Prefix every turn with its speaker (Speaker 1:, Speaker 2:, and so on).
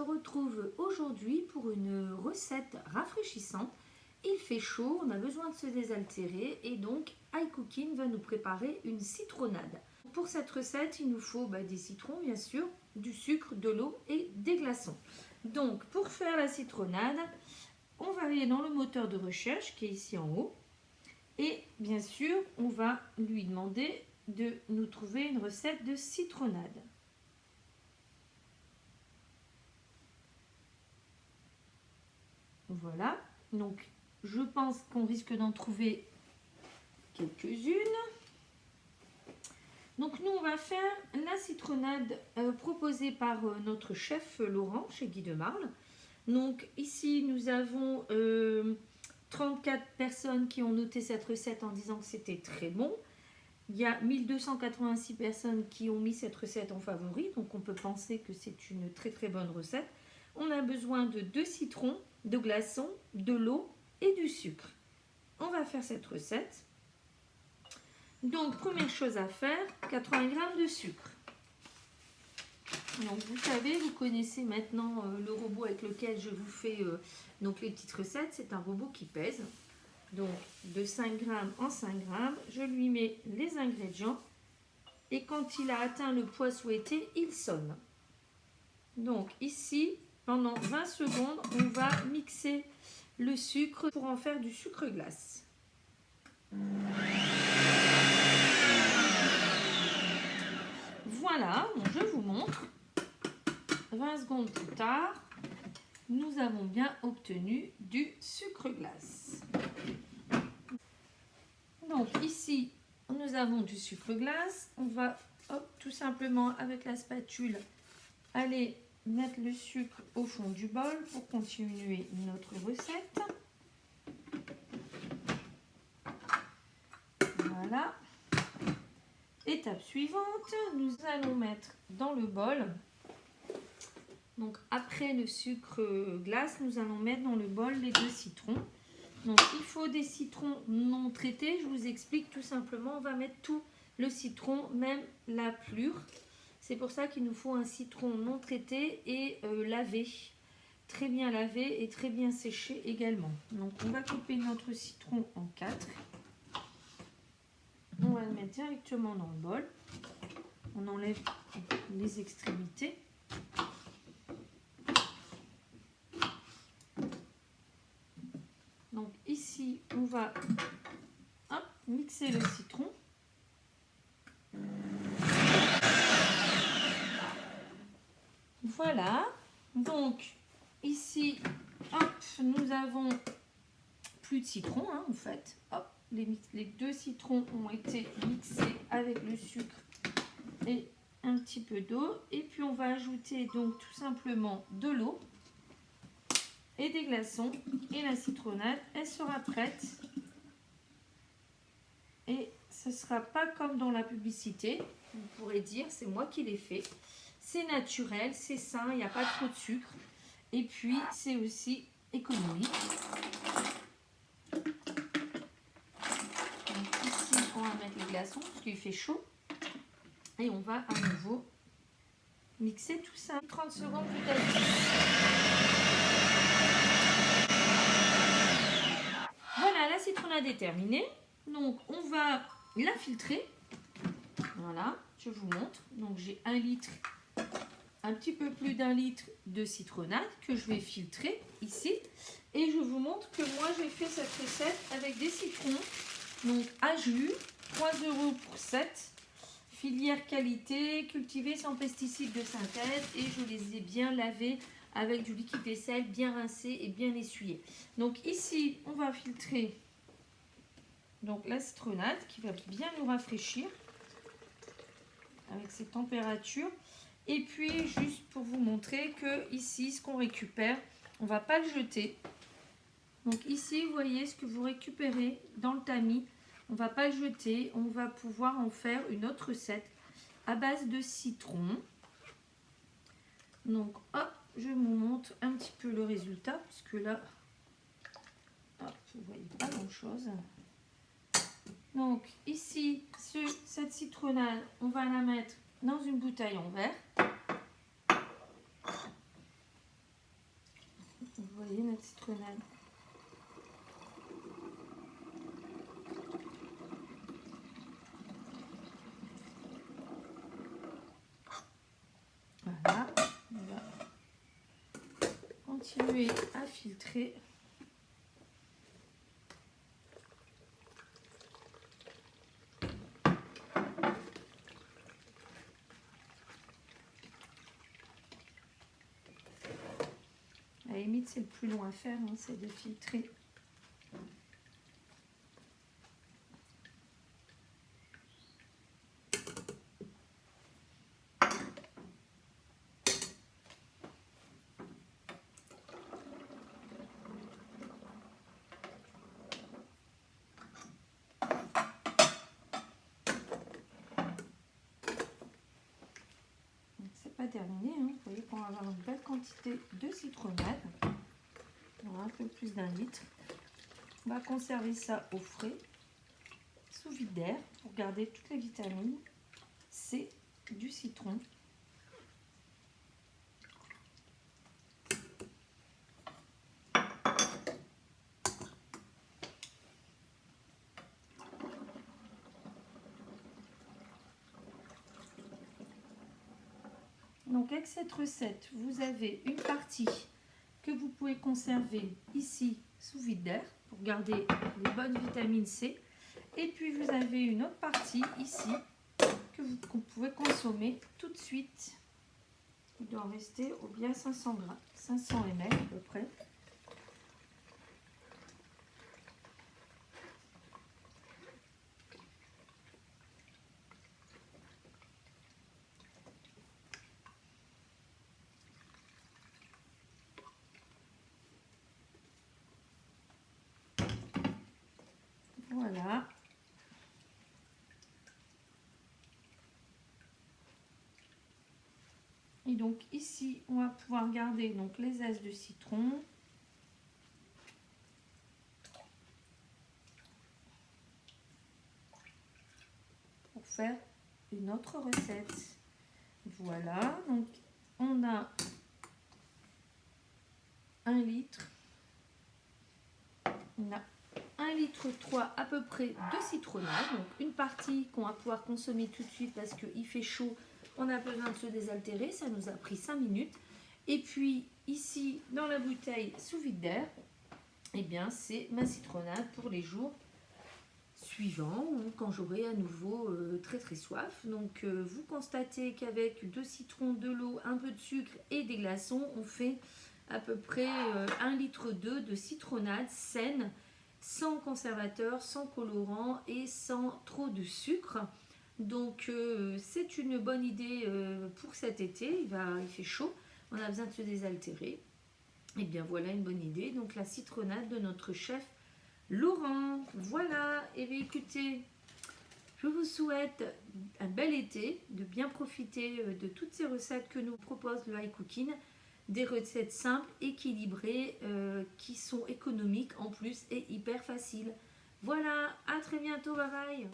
Speaker 1: retrouve aujourd'hui pour une recette rafraîchissante. Il fait chaud, on a besoin de se désaltérer et donc iCooking va nous préparer une citronnade. Pour cette recette, il nous faut des citrons bien sûr, du sucre, de l'eau et des glaçons. Donc pour faire la citronnade, on va aller dans le moteur de recherche qui est ici en haut et bien sûr on va lui demander de nous trouver une recette de citronnade. Voilà, donc je pense qu'on risque d'en trouver quelques-unes. Donc nous on va faire la citronnade proposée par notre chef Laurent chez Guy de Marle. Donc ici nous avons 34 personnes qui ont noté cette recette en disant que c'était très bon. Il y a 1286 personnes qui ont mis cette recette en favori, donc on peut penser que c'est une très très bonne recette. On a besoin de 2 citrons, de glaçons, de l'eau et du sucre. On va faire cette recette. Donc première chose à faire, 80 g de sucre. Donc vous savez, vous connaissez maintenant le robot avec lequel je vous fais donc les petites recettes. C'est un robot qui pèse. Donc de 5 g en 5 g, je lui mets les ingrédients et quand il a atteint le poids souhaité, il sonne. Donc ici, pendant 20 secondes, on va mixer le sucre pour en faire du sucre glace. Voilà, donc je vous montre. 20 secondes plus tard, nous avons bien obtenu du sucre glace. Donc ici, nous avons du sucre glace. On va tout simplement avec la spatule aller mettre le sucre au fond du bol pour continuer notre recette. Voilà. Étape suivante, nous allons mettre dans le bol. Donc après le sucre glace, nous allons mettre dans le bol les 2 citrons. Donc il faut des citrons non traités. Je vous explique tout simplement. On va mettre tout le citron, même la pelure. C'est pour ça qu'il nous faut un citron non traité et lavé. Très bien lavé et très bien séché également. Donc on va couper notre citron en 4. On va le mettre directement dans le bol. On enlève les extrémités. Donc ici, on va mixer le citron. Voilà. Donc ici, nous avons plus de citron en fait. Les 2 citrons ont été mixés avec le sucre et un petit peu d'eau. Et puis on va ajouter donc tout simplement de l'eau et des glaçons. Et la citronnade, elle sera prête. Et ce ne sera pas comme dans la publicité. Vous pourrez dire, c'est moi qui l'ai fait. C'est naturel, c'est sain, il n'y a pas trop de sucre. Et puis, c'est aussi économique. On va mettre les glaçons parce qu'il fait chaud et on va à nouveau mixer tout ça. 30 secondes plus tard. Voilà, la citronnade est terminée. Donc on va la filtrer. Voilà, je vous montre. Donc j'ai 1 litre, un petit peu plus d'1 litre de citronnade que je vais filtrer ici. Et je vous montre que moi j'ai fait cette recette avec des citrons. Donc à jus, 3 € pour 7, filière qualité, cultivée sans pesticides de synthèse et je les ai bien lavés avec du liquide vaisselle, bien rincé et bien essuyé. Donc ici, on va filtrer donc la citronnade qui va bien nous rafraîchir avec ces températures. Et puis juste pour vous montrer que ici, ce qu'on récupère, on ne va pas le jeter. Donc ici, vous voyez ce que vous récupérez dans le tamis. On ne va pas le jeter. On va pouvoir en faire une autre recette à base de citron. Donc, je vous montre un petit peu le résultat. Parce que là, vous ne voyez pas grand-chose. Donc ici, cette citronnade, on va la mettre dans une bouteille en verre. Vous voyez notre citronnade. Voilà, on va continuer à filtrer. À la limite, c'est le plus long à faire, hein, c'est de filtrer. C'est pas terminé, hein. Vous voyez qu'on va avoir une belle quantité de citronnade. On aura un peu plus d'1 litre. On va conserver ça au frais, sous vide d'air, pour garder toutes les vitamines C du citron. Donc avec cette recette, vous avez une partie que vous pouvez conserver ici sous vide d'air pour garder les bonnes vitamines C. Et puis vous avez une autre partie ici que vous pouvez consommer tout de suite. Il doit en rester au bien 500 grammes, 500 ml à peu près. Voilà. Et donc ici, on va pouvoir garder donc les zestes de citron. Pour faire une autre recette. Voilà, donc on a 1 litre. On a 1 litre 3 à peu près de citronnade. Donc une partie qu'on va pouvoir consommer tout de suite parce qu'il fait chaud. On a besoin de se désaltérer, ça nous a pris 5 minutes. Et puis ici, dans la bouteille sous vide d'air, eh bien c'est ma citronnade pour les jours suivants ou quand j'aurai à nouveau très soif. Donc vous constatez qu'avec 2 citrons, de l'eau, un peu de sucre et des glaçons, on fait à peu près 1 litre 2 de citronnade saine, sans conservateur, sans colorant et sans trop de sucre. Donc c'est une bonne idée pour cet été. Il fait chaud, on a besoin de se désaltérer. Et bien voilà une bonne idée. Donc la citronnade de notre chef Laurent. Voilà. Et bien écoutez, je vous souhaite un bel été, de bien profiter de toutes ces recettes que nous propose le High Cooking. Des recettes simples, équilibrées, qui sont économiques en plus et hyper faciles. Voilà, à très bientôt, bye bye.